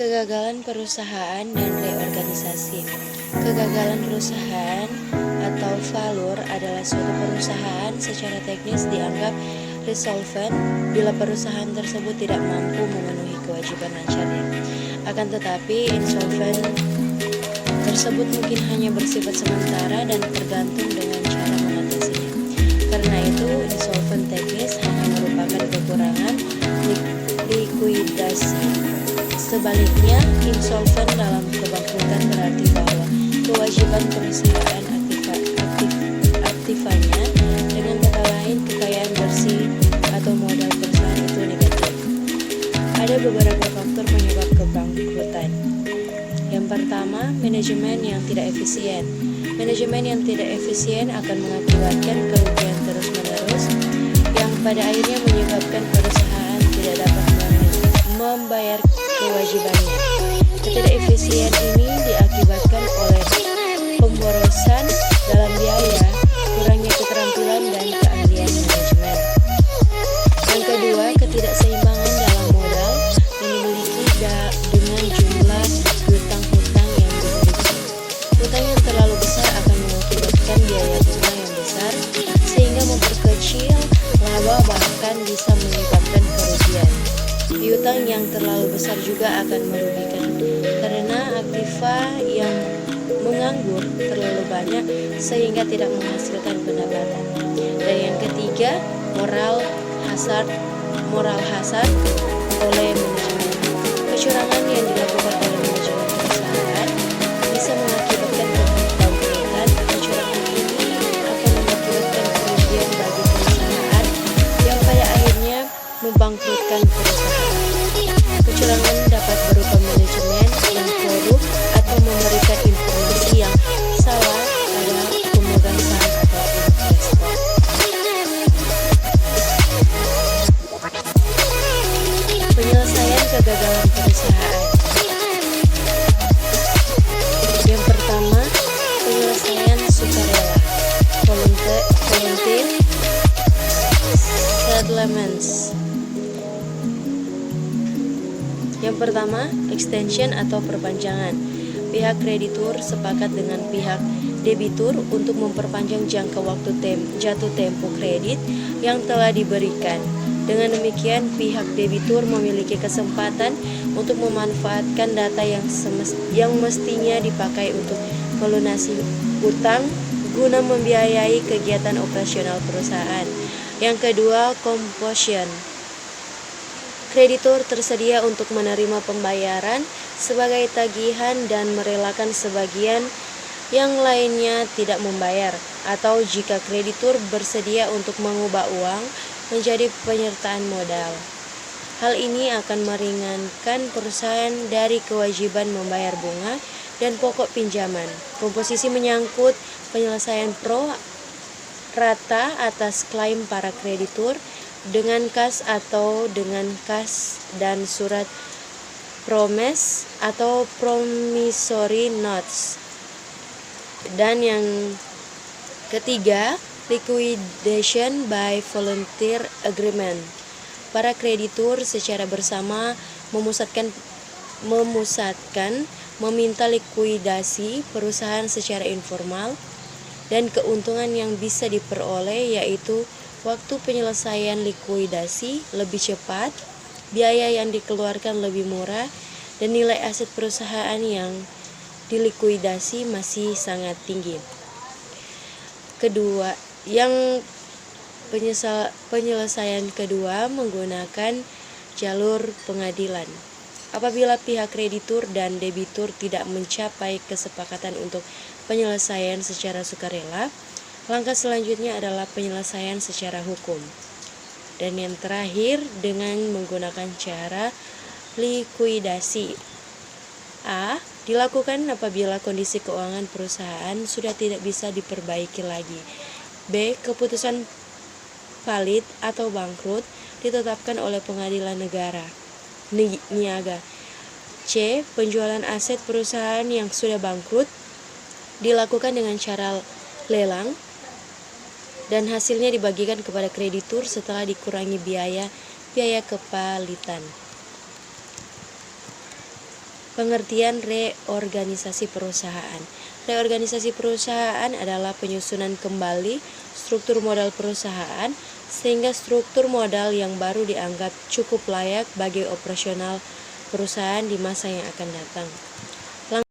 Kegagalan perusahaan dan reorganisasi. Kegagalan perusahaan atau failure adalah suatu perusahaan secara teknis dianggap resolvent bila perusahaan tersebut tidak mampu memenuhi kewajiban lancarnya. Akan tetapi, insolvent tersebut mungkin hanya bersifat sementara dan tergantung dengan cara mengatasinya. Karena itu, insolvent teknis hanya merupakan kekurangan likuidasi. Sebaliknya, insolvent dalam kebangkrutan berarti bahwa kewajiban perusahaan aktifanya, dengan kata lain kekayaan bersih atau modal perusahaan itu negatif. Ada beberapa faktor penyebab kebangkrutan. Yang pertama, manajemen yang tidak efisien. Manajemen yang tidak efisien akan mengakibatkan kerugian terus-menerus yang pada akhirnya menyebabkan perusahaan tidak dapat membayar kewajibannya. Ketidakefisien ini diakibatkan oleh pemborosan dalam biaya, kurangnya keterampilan dan keahlian manajemen. Yang kedua, ketidakseimbangan dalam modal yang dimiliki dengan jumlah hutang-hutang yang dimiliki. Hutang yang terlalu besar akan mengakibatkan biaya bunga yang besar sehingga memperkecil laba, bahkan bisa menyebabkan kerugian. Piutang yang terlalu besar juga akan merugikan karena aktiva yang menganggur terlalu banyak sehingga tidak menghasilkan pendapatan. Dan yang ketiga, moral hazard oleh manajemen. Kecurangan yang dilakukan oleh manajemen perusahaan bisa mengakibatkan kebangkrutan. Kecurangan ini akan mengakibatkan kerugian bagi perusahaan yang pada akhirnya membangkrutkan perusahaan. Kecurangan dapat berupa manajemen yang korup atau memberikan informasi yang salah pada pemegang saham atau investor. Penyelesaian kegagalan perusahaan. Yang pertama, penyelesaian sukarela, volunteer settlements. Yang pertama, extension atau perpanjangan. Pihak kreditur sepakat dengan pihak debitur untuk memperpanjang jangka waktu jatuh tempo kredit yang telah diberikan. Dengan demikian, pihak debitur memiliki kesempatan untuk memanfaatkan data yang mestinya dipakai untuk melunasi utang guna membiayai kegiatan operasional perusahaan. Yang kedua, compulsion. Kreditur tersedia untuk menerima pembayaran sebagai tagihan dan merelakan sebagian yang lainnya tidak membayar, atau jika kreditur bersedia untuk mengubah uang menjadi penyertaan modal. Hal ini akan meringankan perusahaan dari kewajiban membayar bunga dan pokok pinjaman. Komposisi menyangkut penyelesaian pro rata atas klaim para kreditur dengan kas atau dengan kas dan surat promise atau promissory notes. Dan yang ketiga, liquidation by volunteer agreement. Para kreditur secara bersama memusatkan meminta likuidasi perusahaan secara informal, dan keuntungan yang bisa diperoleh yaitu waktu penyelesaian likuidasi lebih cepat, biaya yang dikeluarkan lebih murah, dan nilai aset perusahaan yang dilikuidasi masih sangat tinggi. Kedua, penyelesaian kedua menggunakan jalur pengadilan. Apabila pihak kreditur dan debitur tidak mencapai kesepakatan untuk penyelesaian secara sukarela, langkah selanjutnya adalah penyelesaian secara hukum. Dan yang terakhir, dengan menggunakan cara likuidasi. A. Dilakukan apabila kondisi keuangan perusahaan sudah tidak bisa diperbaiki lagi. B. Keputusan valid atau bangkrut ditetapkan oleh pengadilan negara niaga. C. Penjualan aset perusahaan yang sudah bangkrut dilakukan dengan cara lelang dan hasilnya dibagikan kepada kreditur setelah dikurangi biaya kepalitan. Pengertian reorganisasi perusahaan. Reorganisasi perusahaan adalah penyusunan kembali struktur modal perusahaan sehingga struktur modal yang baru dianggap cukup layak bagi operasional perusahaan di masa yang akan datang.